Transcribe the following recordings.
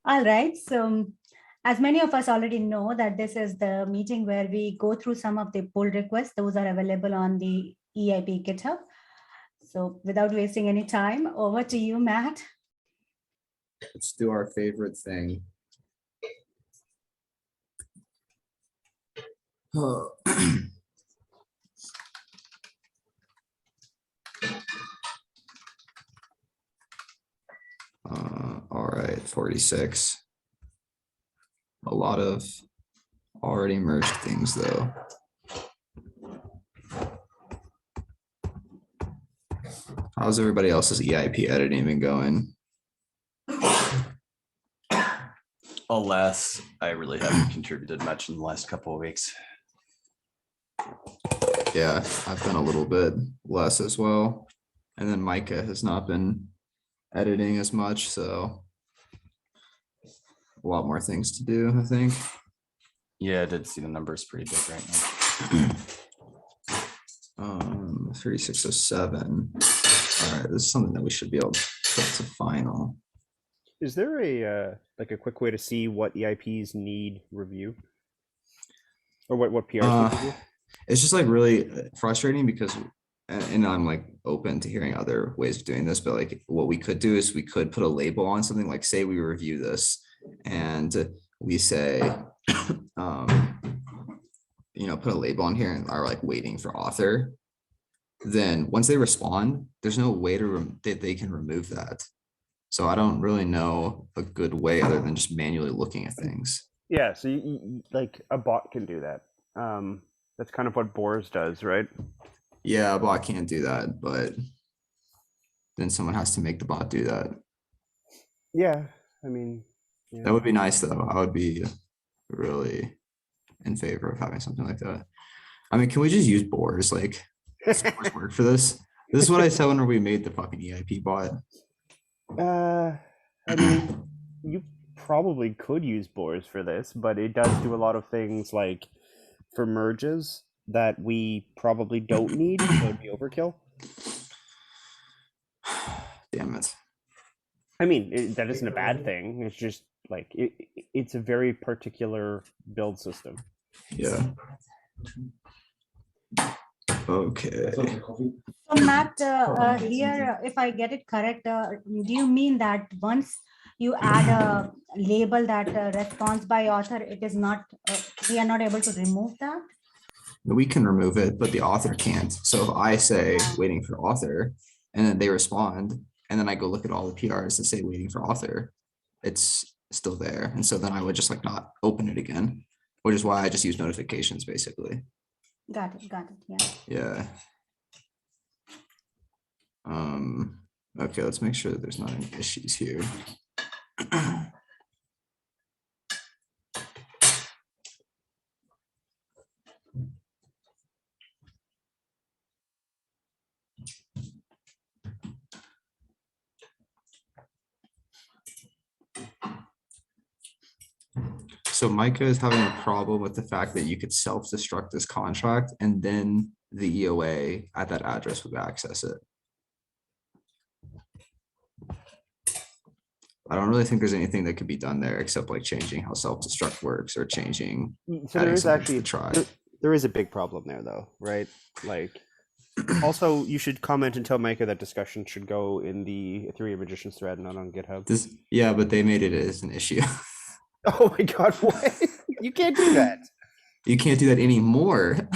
All right. So, as many of us already know that this is the meeting where we go through some of the pull requests. Those are available on the EIP GitHub. So without wasting any time, over to you, Matt. Let's do our favorite thing. Oh. All right, 46. A lot of already merged things though. How's everybody else's EIP editing been going? Alas, I really haven't contributed much in the last couple of weeks. Yeah, I've done a little bit less as well. And then Micah has not been editing as much, so a lot more things to do, I think. Yeah, I did see the numbers pretty big right now. 3607. All right, this is something that we should be able to put to final. Is there a like a quick way to see what EIPs need review, or what PRs need review? It's just like really frustrating because, and I'm like open to hearing other ways of doing this, but like what we could do is we could put a label on something, like say we review this and we say, put a label on here and are like waiting for author. Then once they respond, there's no way that they can remove that. So I don't really know a good way other than just manually looking at things. Yeah, so like a bot can do that. That's kind of what Boars does, right? Yeah, a bot can't do that, but then someone has to make the bot do that. Yeah, I mean, yeah. That would be nice though. I would be really in favor of having something like that. I mean, can we just use Boars? Like, does Boars work for this? This is what I said when we made the fucking EIP bot. I mean, you probably could use Boars for this, but it does do a lot of things like for merges that we probably don't need, so it'd be overkill. Damn it. I mean, that isn't a bad thing. It's just like it's a very particular build system. Yeah. Okay. So Matt, here, if I get it correct, do you mean that once you add a label that responds by author, it is not, we are not able to remove that? We can remove it, but the author can't. So if I say waiting for author and then they respond, and then I go look at all the PRs that say waiting for author, it's still there. And so then I would just like not open it again, which is why I just use notifications basically. Got it, yeah. Yeah. Okay, let's make sure that there's not any issues here. So Micah is having a problem with the fact that you could self-destruct this contract and then the EOA at that address would access it. I don't really think there's anything that could be done there except like changing how self-destruct works or changing. So there is actually there is a big problem there though, right? Like, also you should comment and tell Micah that discussion should go in the Ethereum Magicians thread, not on GitHub. Yeah, but they made it as an issue. Oh my god, what? You can't do that. You can't do that anymore.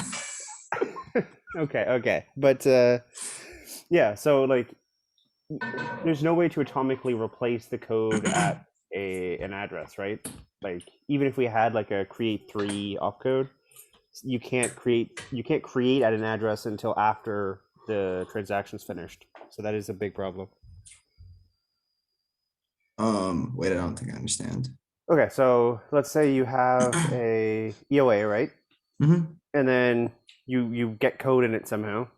Okay. But yeah, so like there's no way to atomically replace the code at an address, right? Like even if we had like a create 3 opcode, you can't create at an address until after the transaction's finished. So that is a big problem. Wait, I don't think I understand. Okay, so let's say you have a EOA, right? Mm-hmm. And then you get code in it somehow,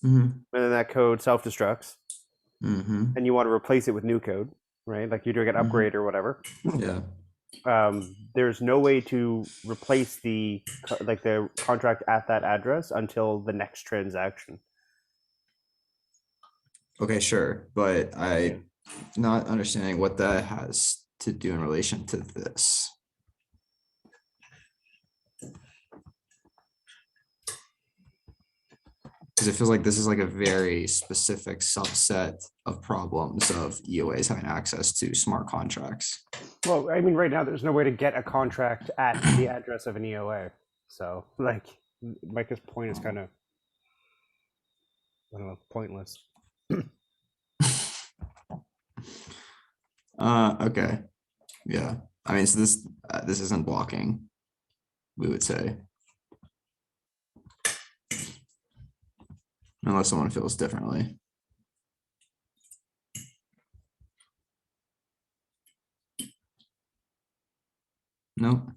mm-hmm. and then that code self-destructs, mm-hmm. and you want to replace it with new code, right? Like you're doing an upgrade or whatever. Yeah. There's no way to replace the contract at that address until the next transaction. Okay, sure, but I'm not understanding what that has to do in relation to this? Because it feels like this is like a very specific subset of problems of EOAs having access to smart contracts. Well, I mean, right now there's no way to get a contract at the address of an EOA. So, like, Micah's point is kind of, I don't know, pointless. Okay. Yeah. I mean, so this isn't blocking, we would say. Unless someone feels differently. Nope.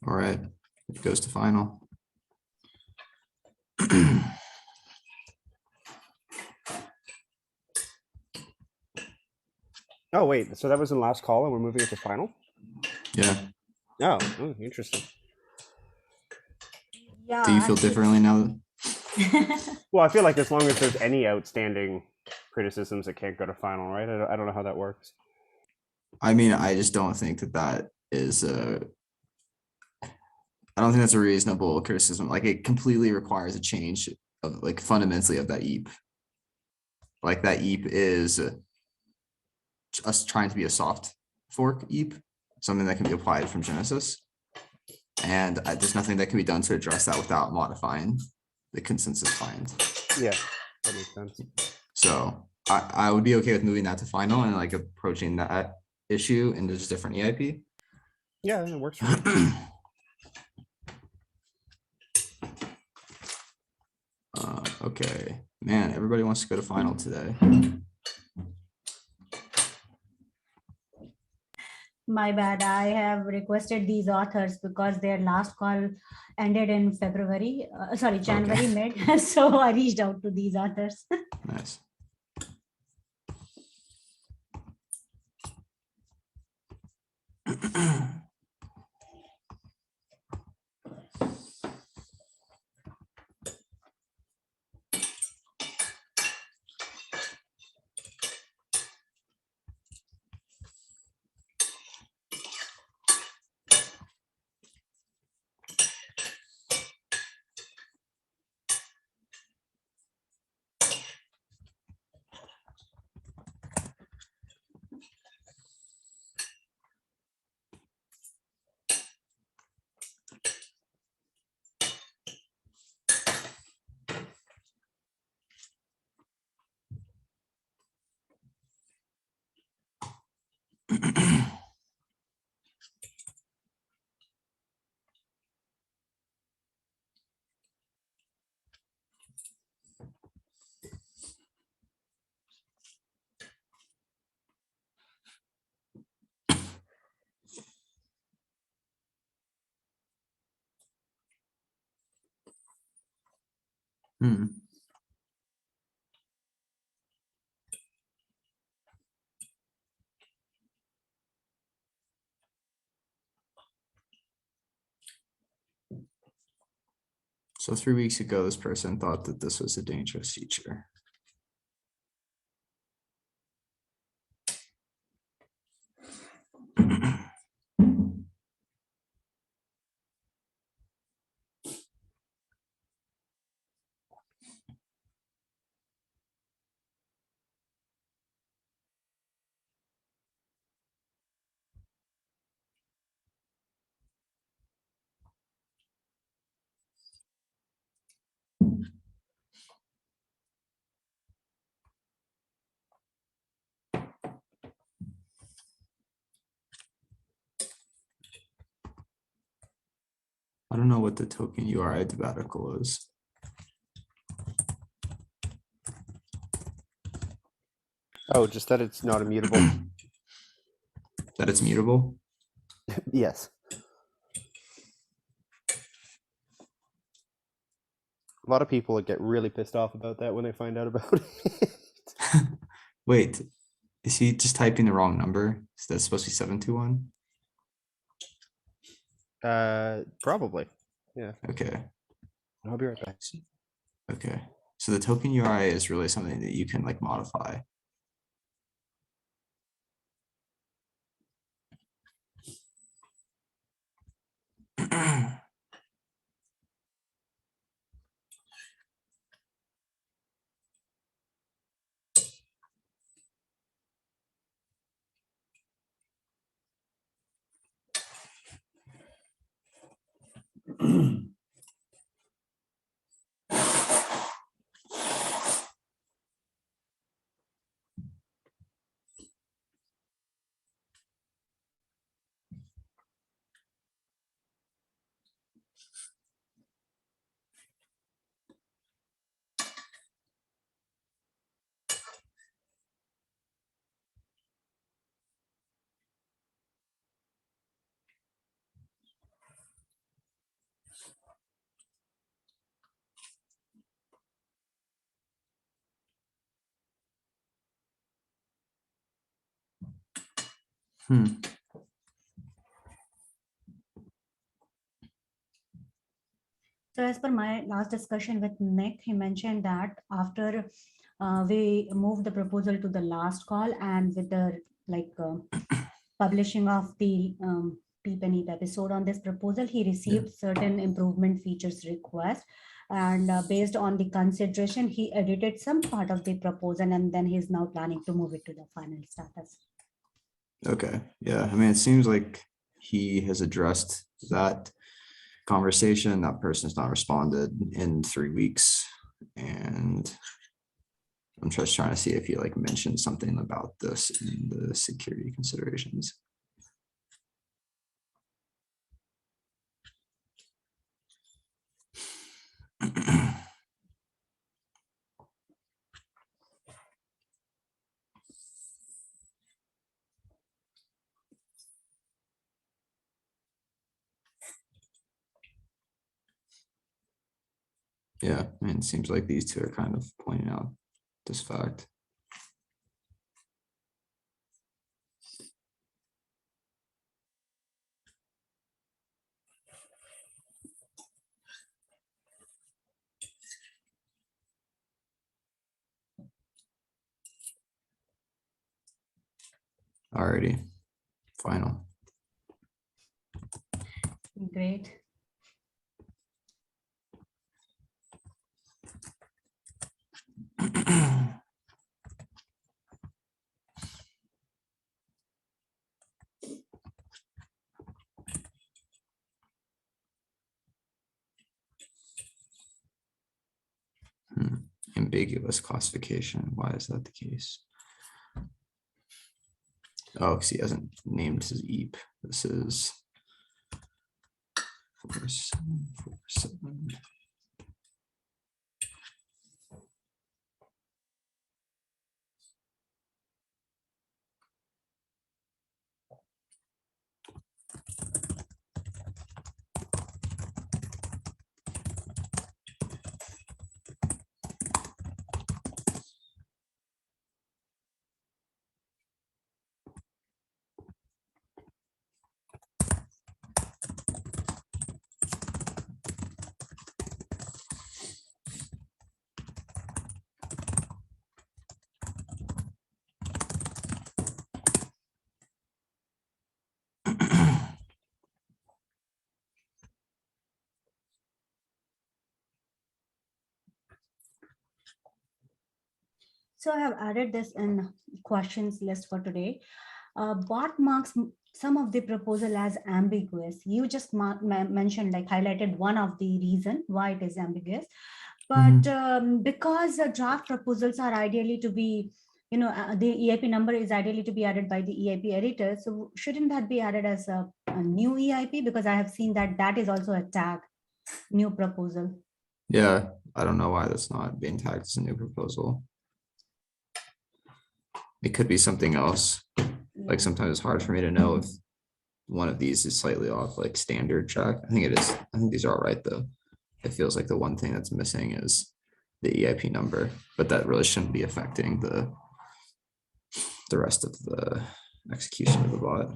All right, it goes to final. Oh, wait, so that was the last call and we're moving it to final? Yeah. Oh, interesting. Yeah. Do you feel differently now? Well, I feel like as long as there's any outstanding criticisms, it can't go to final, right? I don't know how that works. I mean, I just don't think that is I don't think that's a reasonable criticism. Like, it completely requires a change of like fundamentally of that EIP. Like, that EIP is us trying to be a soft fork EIP, something that can be applied from Genesis. And there's nothing that can be done to address that without modifying the consensus find. Yeah, that makes sense. So I would be okay with moving that to final and like approaching that issue in just different EIP. Yeah, it works for me. Okay, man, everybody wants to go to final today. My bad. I have requested these authors because their last call ended in February, January mid. So I reached out to these authors. Nice. So 3 weeks ago, this person thought that this was a dangerous feature. I don't know what the token URI debatical is. Oh, just that it's not immutable. That it's mutable? Yes. A lot of people would get really pissed off about that when they find out about it. Wait, is he just typing the wrong number? Is that supposed to be 721? Probably. Yeah. Okay. I'll be right back. Okay. So the token URI is really something that you can like modify. Hmm. So as per my last discussion with Nick, he mentioned that after we moved the proposal to the last call and with the publishing of the PEEP and EIP episode on this proposal, he received certain improvement features request. And based on the consideration, he edited some part of the proposal and then he's now planning to move it to the final status. Okay, yeah, I mean, it seems like he has addressed that conversation. That person has not responded in 3 weeks. And I'm just trying to see if he like mentioned something about this in the security considerations. Yeah, I mean, it seems like these two are kind of pointing out this fact. Alrighty, final. Great. Ambiguous classification. Why is that the case? Oh, because he hasn't named his EIP. This is 4747. So I have added this in questions list for today. Bot marks some of the proposal as ambiguous. You just mentioned, like highlighted one of the reason why it is ambiguous. But because draft proposals are ideally to be, the EIP number is ideally to be added by the EIP editor. So shouldn't that be added as a new EIP? Because I have seen that is also a tag, new proposal. Yeah, I don't know why that's not being tagged as a new proposal. It could be something else. Like sometimes it's hard for me to know if one of these is slightly off, like standard check. I think it is. I think these are all right though. It feels like the one thing that's missing is the EIP number, but that really shouldn't be affecting the rest of the execution of the bot.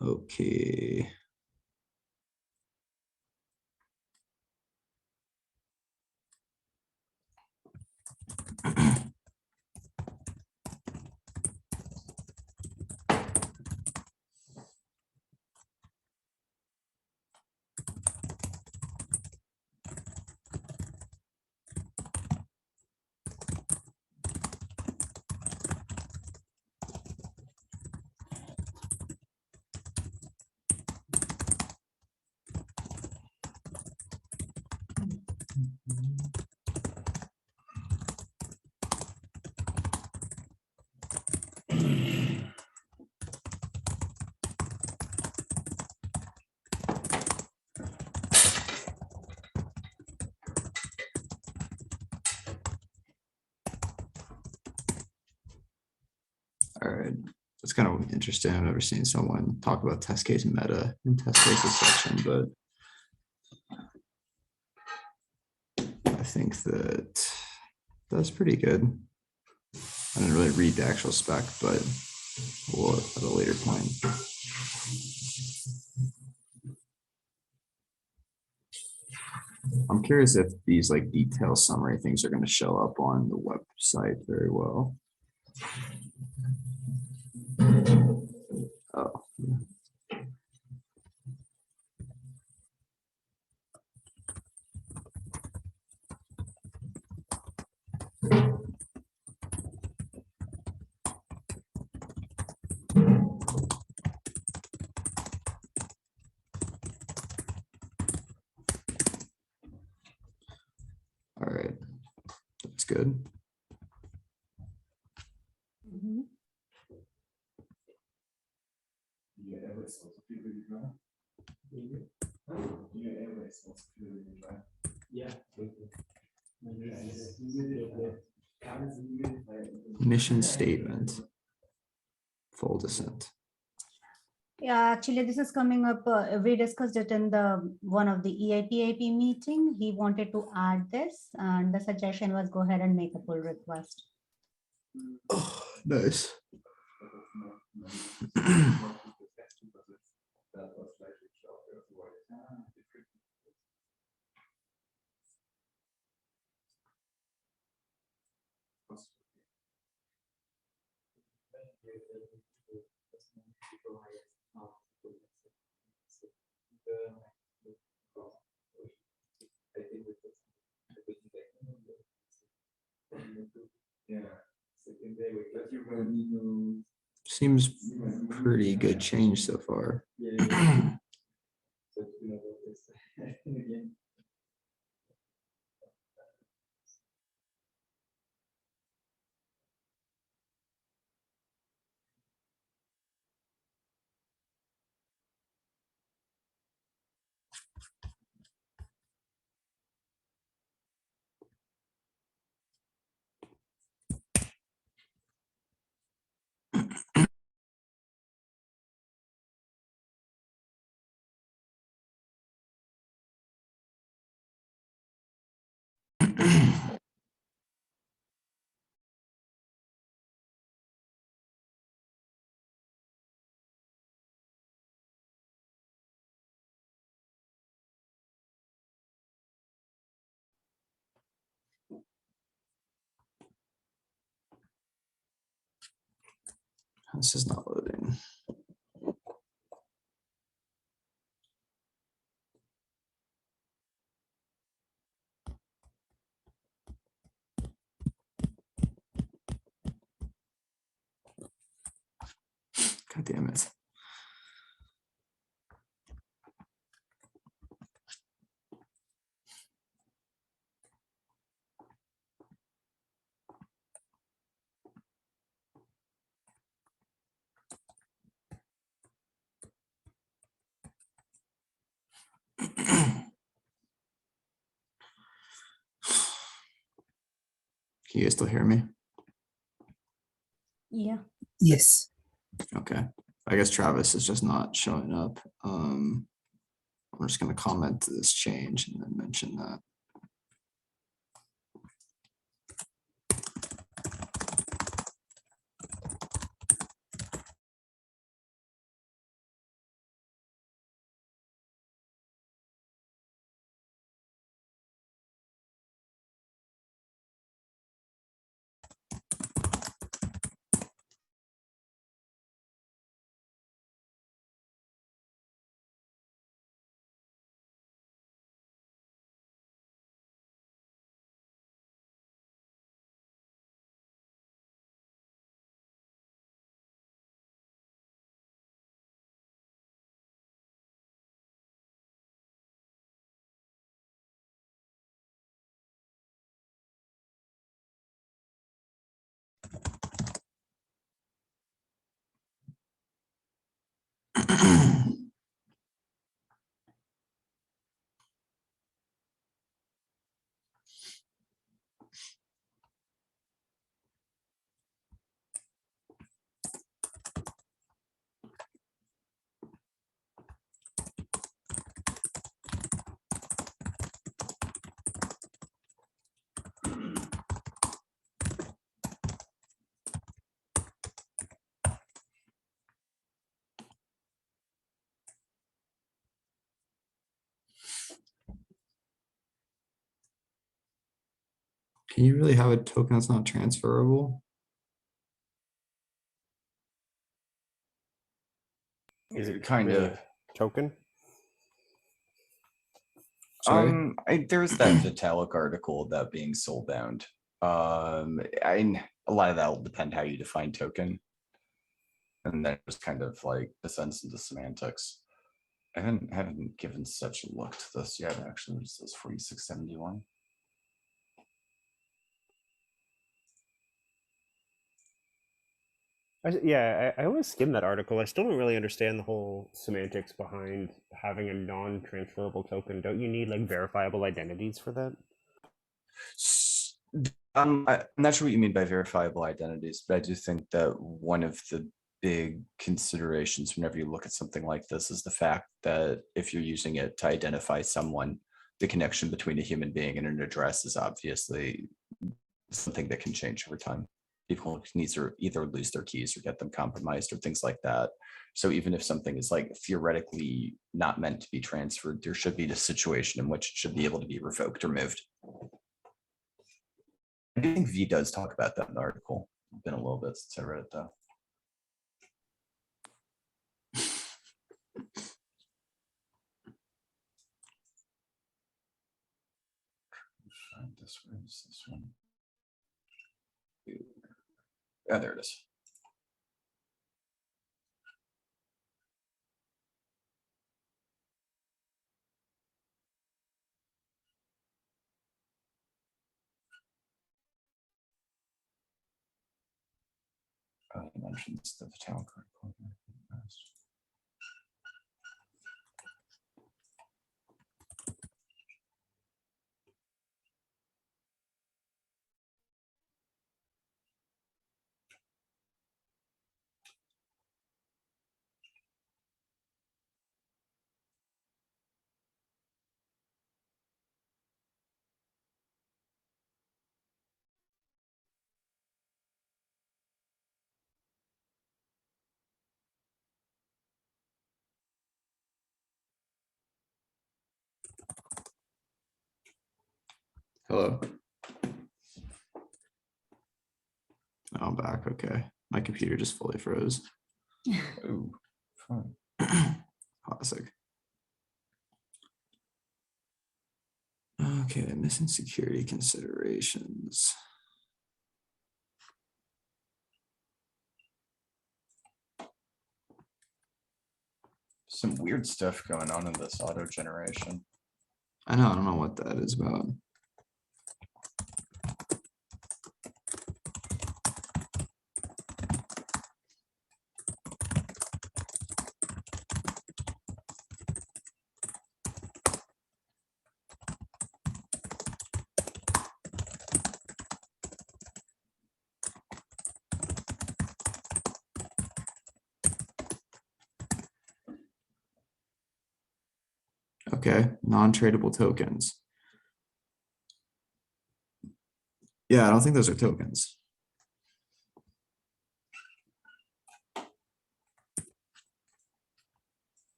Okay. All right, it's kind of interesting. I've never seen someone talk about test case meta in test cases section, but I think that that's pretty good. I didn't really read the actual spec, but we'll at a later point. I'm curious if these like detail summary things are going to show up on the website very well. Oh, yeah. All right, that's good. Mhm. Mission statement. Full descent. Yeah, actually, this is coming up. We discussed it in the one of the EIP meeting. He wanted to add this, and the suggestion was go ahead and make a pull request. Oh, nice. Seems pretty good change so far. This is not loading. God damn it. Can you guys still hear me? Yeah. Yes. Okay. I guess Travis is just not showing up. I'm just going to comment to this change and then mention that. Can you really have a token that's not transferable? Is it Kind really of. a token? Sorry? There's that Vitalik article about being soul bound. A lot of that will depend how you define token. And then just kind of like descends into semantics. I haven't given such a look to this yet, actually. It says 4671. I always skim that article. I still don't really understand the whole semantics behind having a non-transferable token. Don't you need like verifiable identities for that? I'm not sure what you mean by verifiable identities, but I do think that one of the big considerations whenever you look at something like this is the fact that if you're using it to identify someone, the connection between a human being and an address is obviously something that can change over time. People can either lose their keys or get them compromised or things like that. So even if something is like theoretically not meant to be transferred, there should be a situation in which it should be able to be revoked or moved. I do think V does talk about that in the article. It's been a little bit since I read it though. Find this, where is this one? Yeah, there it is. It mentions the Vitalik article. Hello. Oh, I'm back. Okay. My computer just fully froze. Ooh, fun. Classic. Okay, missing security considerations. Some weird stuff going on in this auto generation. I don't know what that is about. Okay, non-tradable tokens. Yeah, I don't think those are tokens.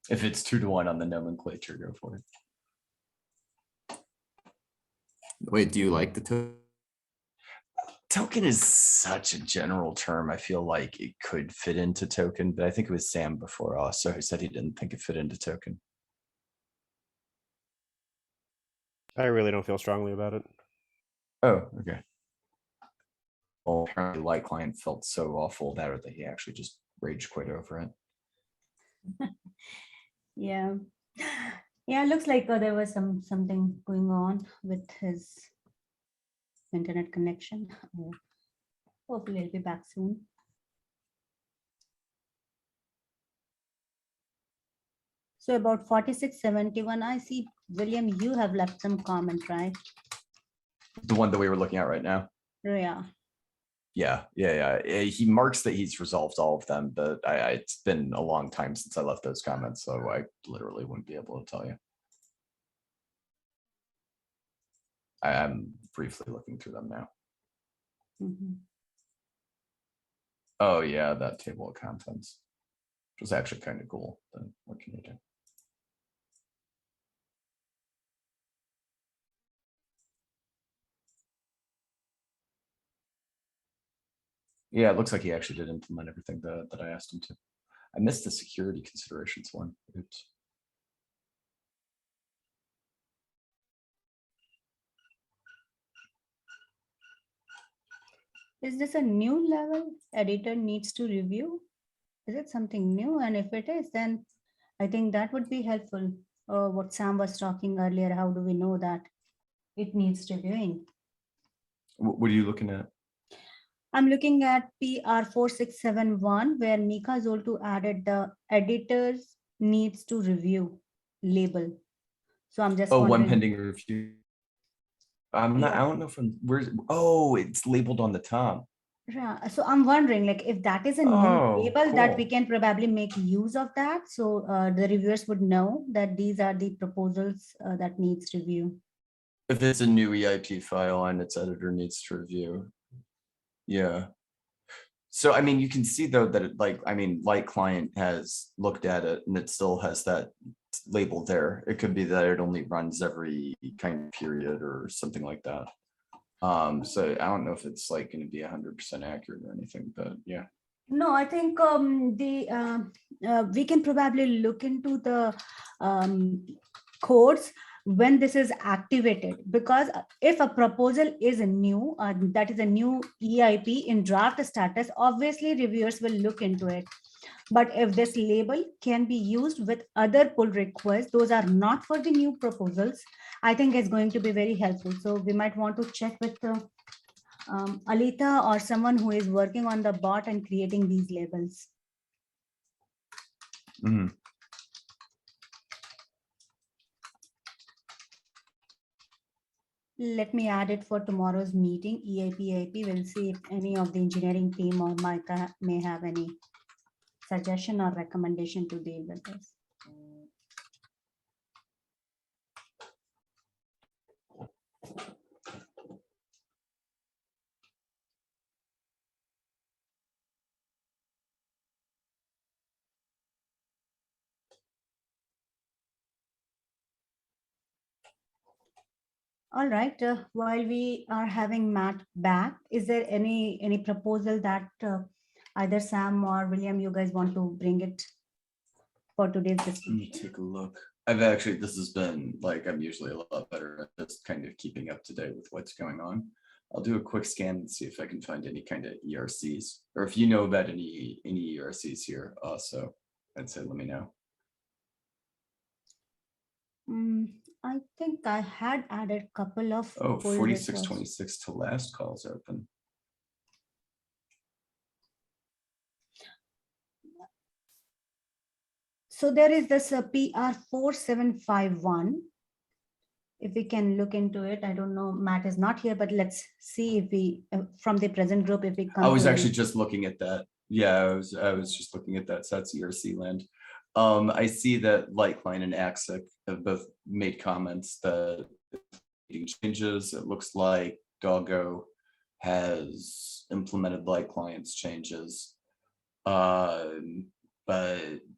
If it's 2-to-1 on the nomenclature, go for it. Wait, do you like the token? Token is such a general term. I feel like it could fit into token, but I think it was Sam before also who said he didn't think it fit into token. I really don't feel strongly about it. Oh, okay. Well, apparently Light Client felt so awful that he actually just rage quit over it. Yeah. Yeah, looks like there was something going on with his internet connection. Hopefully he'll be back soon. So about 4671, I see, William, you have left some comment, right? The one that we were looking at right now. Yeah. Yeah. He marks that he's resolved all of them, but it's been a long time since I left those comments, so I literally wouldn't be able to tell you. I am briefly looking through them now. Mhm. Oh yeah, that table of contents, which was actually kind of cool. Then what can you do? Yeah, it looks like he actually did implement everything that I asked him to. I missed the security considerations one. Oops. Is this a new level editor needs to review? Is it something new? And if it is, then I think that would be helpful. What Sam was talking earlier, how do we know that it needs reviewing? What are you looking at? I'm looking at PR 4671, where Mika Zoltu added the editors needs to review label. So I'm just Oh, one wondering. pending review. I'm not, I don't know from where's, oh, it's labeled on the top. Yeah, so I'm wondering, like, if that is a new Oh, label that we cool. can probably make use of that, so the reviewers would know that these are the proposals that needs review. If it's a new EIP file and its editor needs to review. Yeah. So, I mean, you can see though that it, like, I mean, Light Client has looked at it and it still has that label there. It could be that it only runs every kind of period or something like that. So I don't know if it's like going to be 100% accurate or anything, but yeah. No, I think we can probably look into the codes when this is activated, because if a proposal is a new, that is a new EIP in draft status, obviously reviewers will look into it. But if this label can be used with other pull requests, those are not for the new proposals, I think it's going to be very helpful. So we might want to check with Alita or someone who is working on the bot and creating these labels. Mhm. Let me add it for tomorrow's meeting, EIP. We'll see if any of the engineering team or Micah may have any suggestion or recommendation to deal with this. All right, while we are having Matt back, is there any proposal that either Sam or William, you guys want to bring it for today's Let me discussion? take a look. I've actually, this has been like, I'm usually a lot better at just kind of keeping up to date with what's going on. I'll do a quick scan and see if I can find any kind of ERCs, or if you know about any ERCs here also, I'd say let me know. I think I had added a couple of Oh, pull 4626 to last calls open. So there is this PR 4751. If we can look into it, I don't know, Matt is not here, but let's see if we, from the present group, if we come. I was to actually just looking at that. Yeah, I was just looking at that. So that's ERC land. I see that Lightline and Axic have both made comments that changes. It looks like Doggo has implemented Light Client's changes. But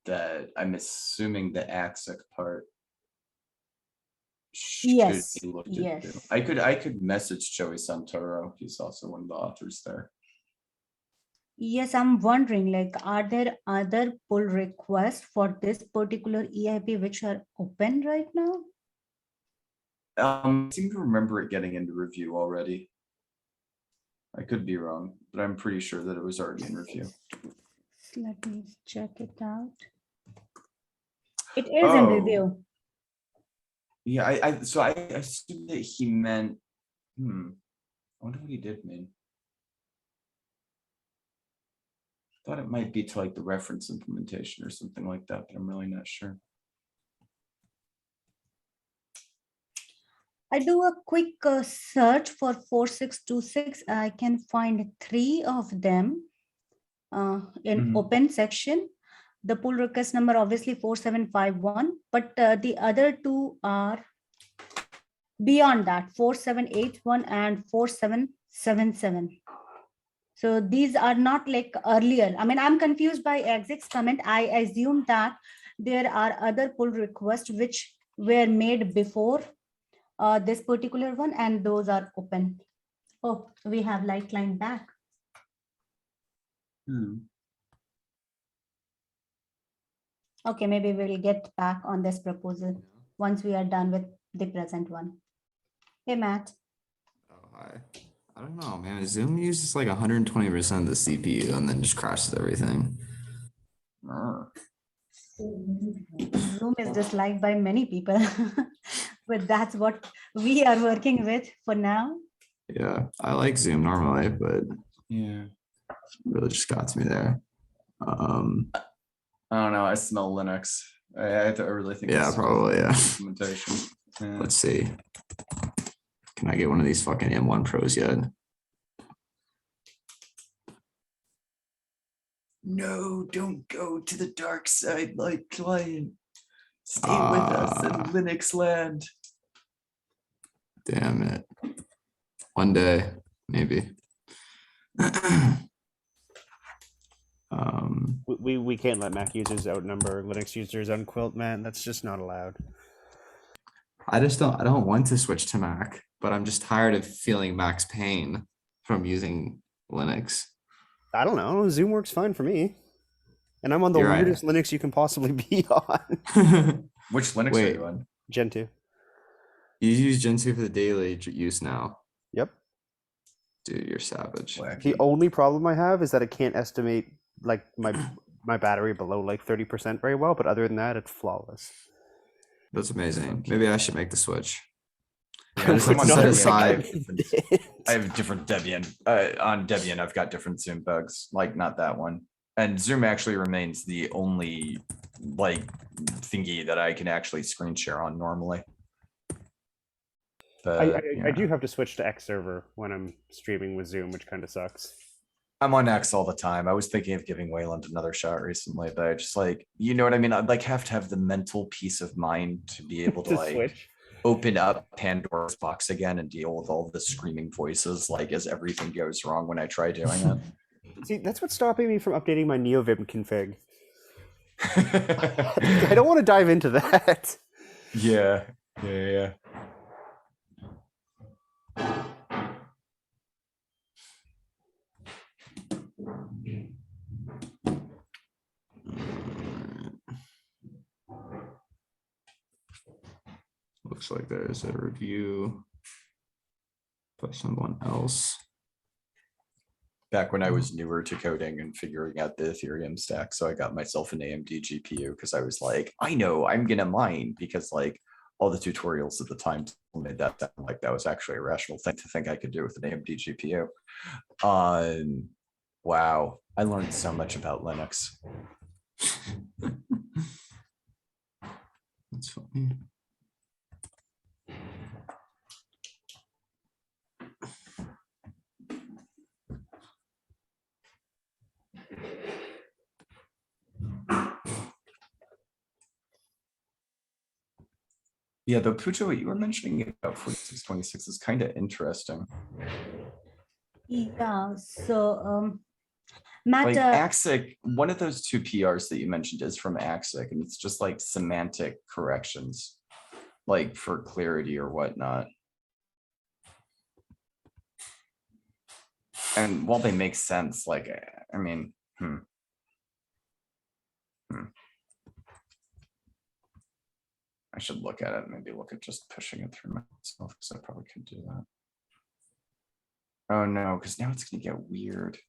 that I'm assuming the Axic part should Yes, be looked yes. into. I could message Joey Santoro. He's also one of the authors there. Yes, I'm wondering, like, are there other pull requests for this particular EIP which are open right now? I seem to remember it getting into review already. I could be wrong, but I'm pretty sure that it was already in review. Let me check it out. It is in review. Yeah, I assume that he meant, I wonder what he did mean. Thought it might be to like the reference implementation or something like that, but I'm really not sure. I do a quick search for 4626. I can find 3 of them in open section. The pull request number obviously 4751, but the other 2 are beyond that, 4781 and 4777. So these are not like earlier. I mean, I'm confused by Exic's comment. I assume that there are other pull requests which were made before this particular one, and those are open. Oh, we have Lightline back. Okay, maybe we'll get back on this proposal once we are done with the present one. Hey, Matt. Oh, hi. I don't know, man. Zoom uses like 120% of the CPU and then just crashes everything. Zoom is disliked by many people, but that's what we are working with for now. Yeah, I like Zoom normally, but Yeah. really just got to me there. I don't know. I smell Linux. I really think. Yeah, this is probably, yeah. Implementation. Yeah. Let's see. Can I get one of these fucking M1 Pros yet? No, don't go to the dark side, like client. Stay with us in Linux land. Damn it. One day, maybe. We can't let Mac users outnumber Linux users on Quilt, man. That's just not allowed. I don't want to switch to Mac, but I'm just tired of feeling Mac's pain from using Linux. I don't know. Zoom works fine for me. And I'm on the You're right. weirdest Linux you can possibly be on. Which Linux are Wait. you on? Gen 2. You use Gen 2 for the daily use now. Yep. Dude, you're savage. The only problem I have is that I can't estimate like my battery below like 30% very well, but other than that, it's flawless. That's amazing. Maybe I should make the switch. Yeah, Just like to set aside. I have different Debian. On Debian, I've got different Zoom bugs, like not that one. And Zoom actually remains the only like thingy that I can actually screen share on normally. But, I do have to switch to X server when I'm streaming with Zoom, which kind of sucks. I'm on X all the time. I was thinking of giving Wayland another shot recently, but I just like, you know what I mean? I'd like have to have the mental peace of mind to be able to like switch. Open up Pandora's box again and deal with all the screaming voices, like as everything goes wrong when I try doing it. See, that's what's stopping me from updating my NeoVim config. I don't want to dive into that. Yeah. Looks like there's a review by someone else. Back when I was newer to coding and figuring out the Ethereum stack, so I got myself an AMD GPU because I was like, I know I'm gonna mine, because like all the tutorials at the time made that sound like that was actually a rational thing to think I could do with an AMD GPU. Wow, I learned so much about Linux. That's funny. Yeah, the Pucho, what you were mentioning about 4626 is kind of interesting. Yeah, so Matt, Like Axic, one of those two PRs that you mentioned is from Axic, and it's just like semantic corrections, like for clarity or whatnot. And while they make sense, like, I mean, I should look at it, maybe look at just pushing it through myself, because I probably could do that. Oh no, because now it's gonna get weird.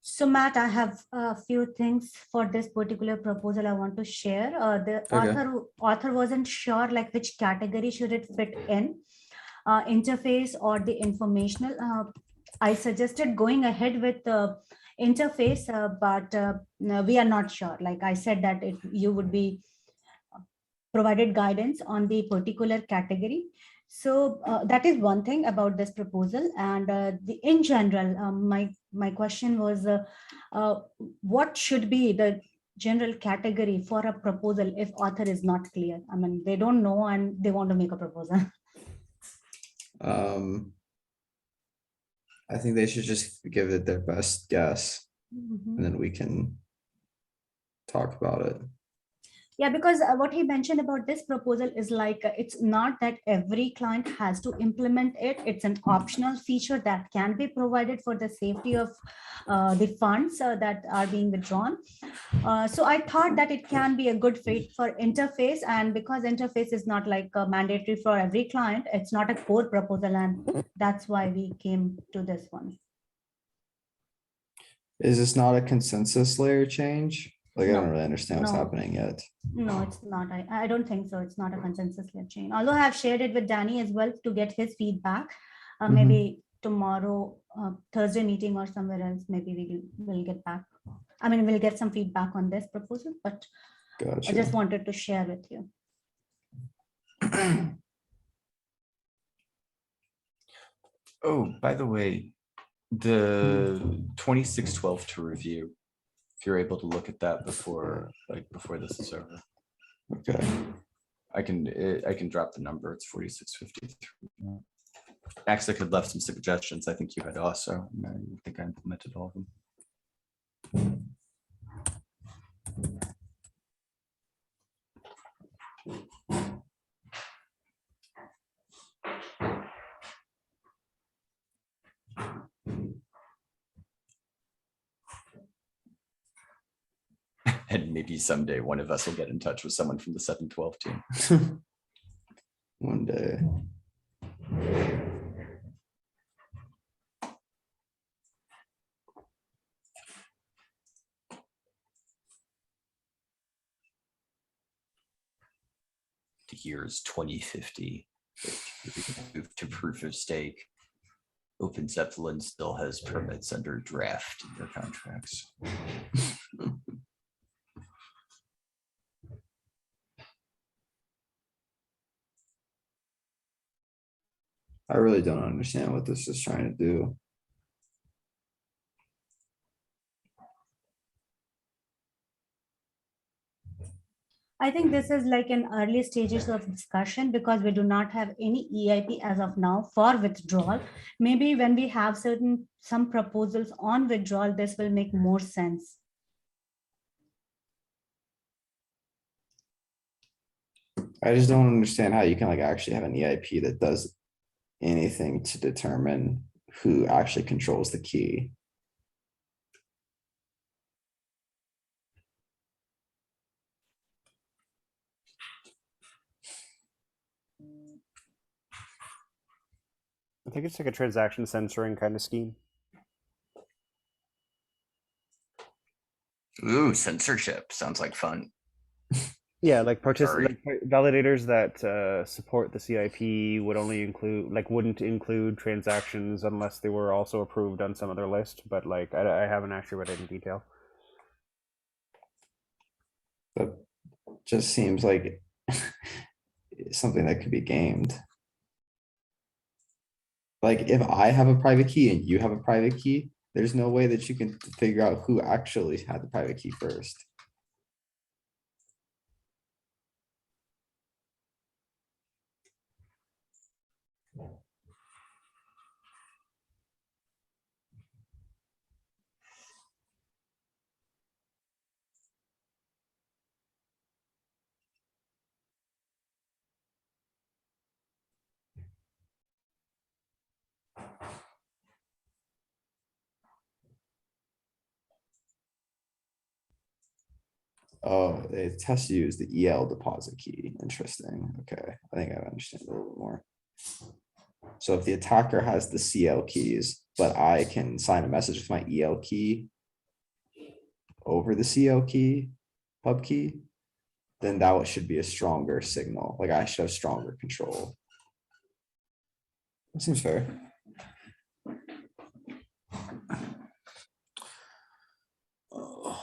so Matt, I have a few things for this particular proposal I want to share. The author wasn't sure like which category should it fit in, interface or the informational. I suggested going ahead with the interface, but no, we are not sure. Like I said that you would be provided guidance on the particular category. So that is one thing about this proposal. And in general, my question was, what should be the general category for a proposal if author is not clear? I mean, they don't know and they want to make a proposal. I think they should just give it their best guess, and then we can talk about it. Yeah, because what he mentioned about this proposal is like, it's not that every client has to implement it. It's an optional feature that can be provided for the safety of the funds that are being withdrawn. So I thought that it can be a good fit for interface, and because interface is not like mandatory for every client, it's not a core proposal, and that's why we came to this one. Is this not a consensus layer change? Like, I No, don't really understand what's no. happening yet. No, it's not. I don't think so. It's not a consensus led chain. Although I have shared it with Danny as well to get his feedback. Maybe tomorrow, Thursday meeting or somewhere else, maybe we'll get back. I mean, we'll get some feedback on this proposal, but I just Gotcha. wanted to share with you. Oh, by the way, the 2612 to review, if you're able to look at that before this is over. Okay. I can drop the number. It's 4653. Max, I could left some suggestions. I think you had also. I think I implemented all of them. And maybe someday one of us will get in touch with someone from the 712 team. One day. The year is 2050. Move to proof of stake. Open Zeppelin still has permits under draft in their contracts. I really don't understand what this is trying to do. I think this is like in early stages of discussion because we do not have any EIP as of now for withdrawal. Maybe when we have some proposals on withdrawal, this will make more sense. I just don't understand how you can like actually have an EIP that does anything to determine who actually controls the key. I think it's like a transaction censoring kind of scheme. Ooh, censorship sounds like fun. Yeah, like Sorry. validators that support the CIP would only include, like, wouldn't include transactions unless they were also approved on some other list. But like, I haven't actually read it in detail. That just seems like something that could be gamed. Like if I have a private key and you have a private key, there's no way that you can figure out who actually had the private key first. Oh, it has to use the EL deposit key. Interesting. Okay, I think I understand a little bit more. So if the attacker has the CL keys, but I can sign a message with my EL key over the CL key, pub key, then that should be a stronger signal. Like I should have stronger control. That seems fair. Oh.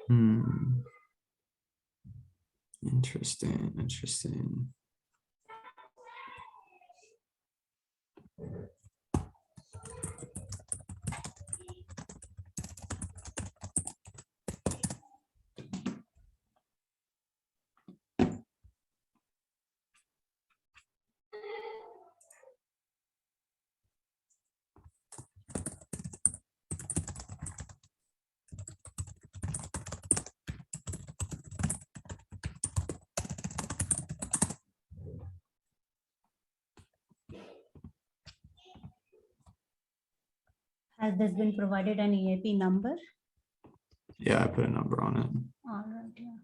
Hmm. Interesting, interesting. Has this been provided an EIP number? Yeah, I put a number on it. All right, yeah.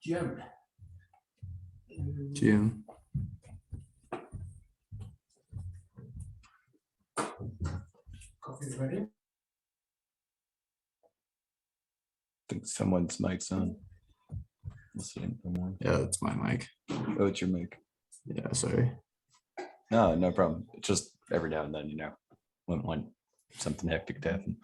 Jim. June. Coffee's ready? I think someone's mic's on. Listening for more. Yeah, that's my mic. Oh, it's your mic. Yeah, sorry. No, no problem. It's just every now and then, wouldn't want something hectic to happen.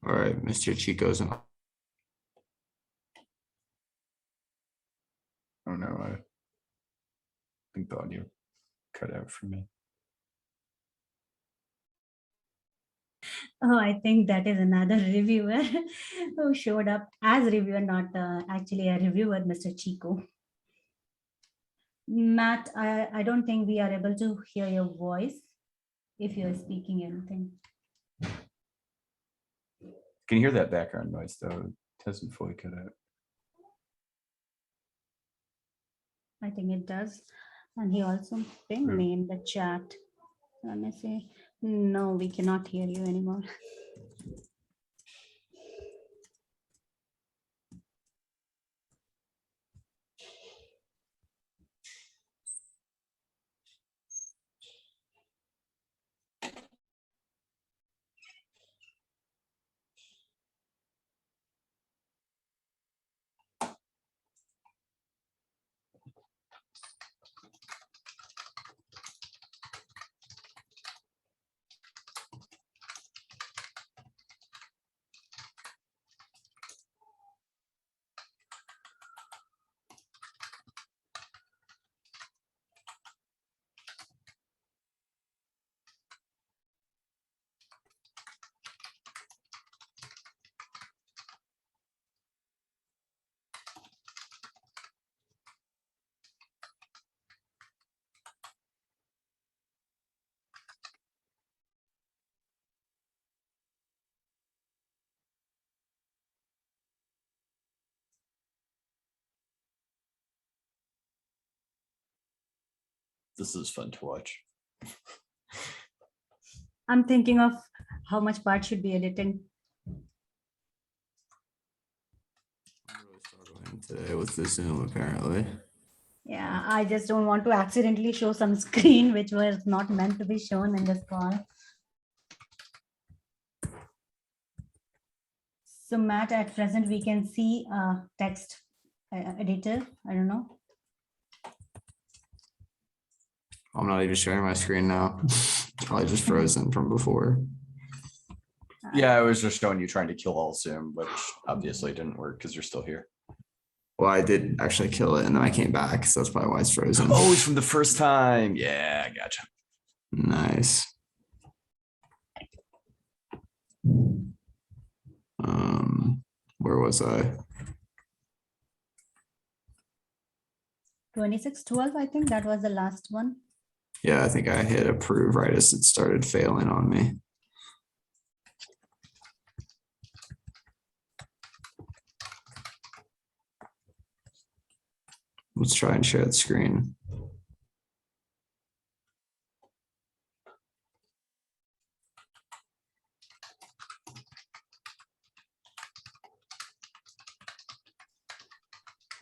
All right, Mr. Chico's in. Oh no, I think the audio cut out for me. Oh, I think that is another reviewer who showed up as reviewer, not actually a reviewer, Mr. Chico. Matt, I don't think we are able to hear your voice if you're speaking anything. Can you hear that background noise though? It hasn't fully cut out. I think it does. And he also pinged Hmm. me in the chat. Let me see. No, we cannot hear you anymore. This is fun to watch. I'm thinking of how much part should be editing. I'm really struggling today with the Zoom, apparently. Yeah, I just don't want to accidentally show some screen which was not meant to be shown in this call. So Matt, at present, we can see a text editor. I don't know. I'm not even sharing my screen now. It's probably just frozen from before. Yeah, I was just showing you trying to kill all Zoom, which obviously didn't work because you're still here. Well, I did actually kill it and then I came back, so that's probably why it's frozen. Oh, it's from the first time. Yeah, I gotcha. Nice. Where was I? 2612, I think that was the last one. Yeah, I think I hit approve right as it started failing on me. Let's try and share the screen.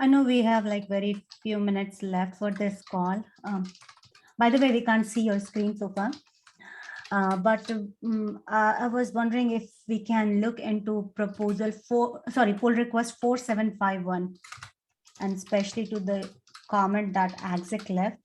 I know we have like very few minutes left for this call. By the way, we can't see your screen so far. I was wondering if we can look into pull request 4751, and especially to the comment that Axik left.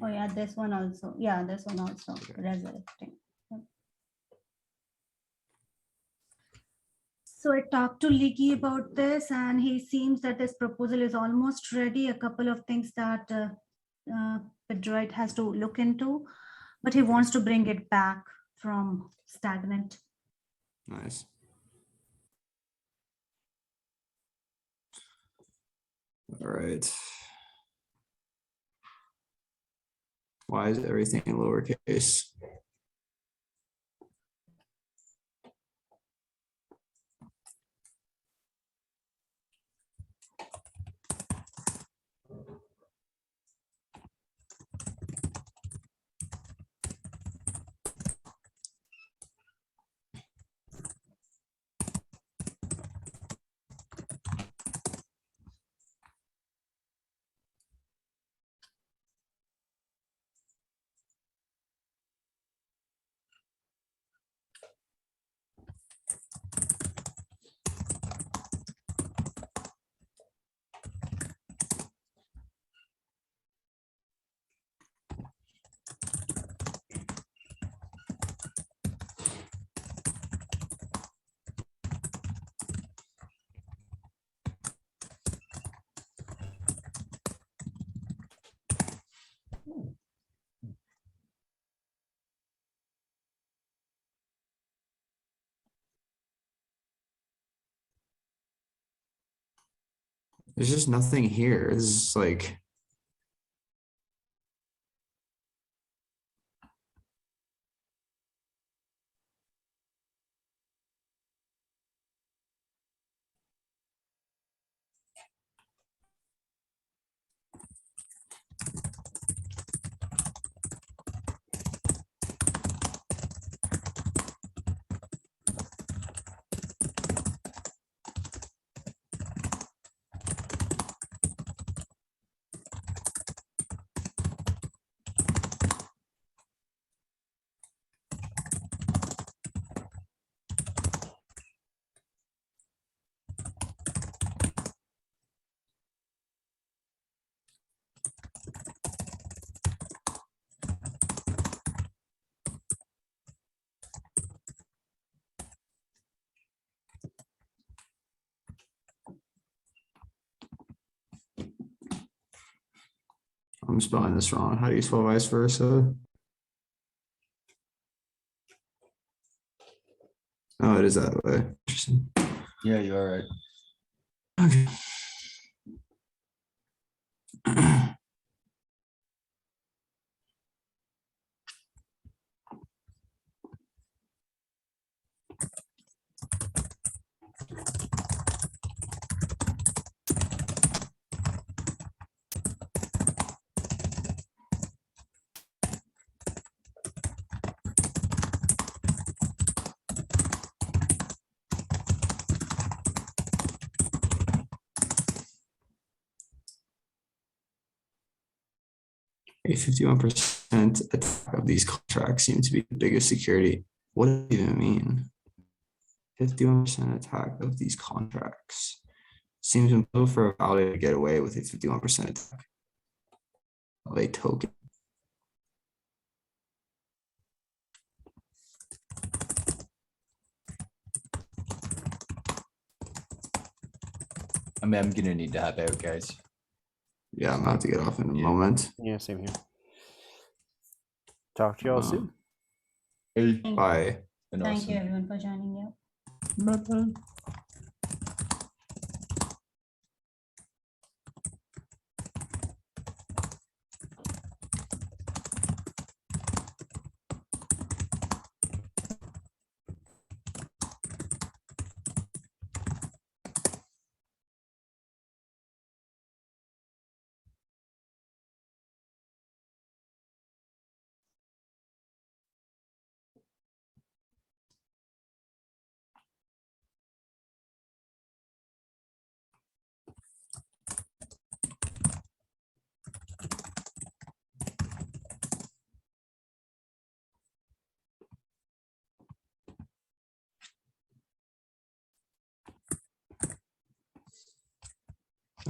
Oh yeah, this one also. Yeah, this one also resurrecting. So I talked to Leaky about this, and he seems that this proposal is almost ready. A couple of things that Pedroid has to look into, but he wants to bring it back from stagnant. Nice. All right. Why is everything in lowercase? There's just nothing here. This is like, I'm spelling this wrong. How do you spell vice versa? Oh, it is that way. Interesting. Yeah, you are right. Okay. A 51% attack of these contracts seem to be the biggest security. What does it even mean? 51% attack of these contracts seems impossible for a validator to get away with a 51% attack of a token. I mean, I'm gonna need to hop out, guys. Yeah, I'm about to get off in a Yeah. moment. Yeah, same here. Talk to y'all soon. Hey, Bye. Thank you everyone for joining you. Bye-bye.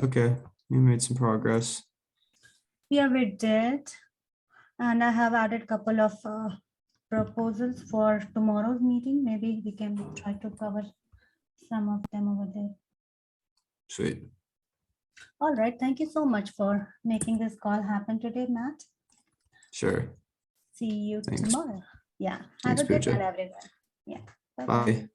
Okay, we made some progress. Yeah, we did. And I have added a couple of proposals for tomorrow's meeting. Maybe we can try to cover some of them over there. Sweet. All right. Thank you so much for making this call happen today, Matt. Sure. See you Thanks. tomorrow. Yeah. Have Thanks, a good Pooja. one, everyone. Yeah. Bye-bye. Bye.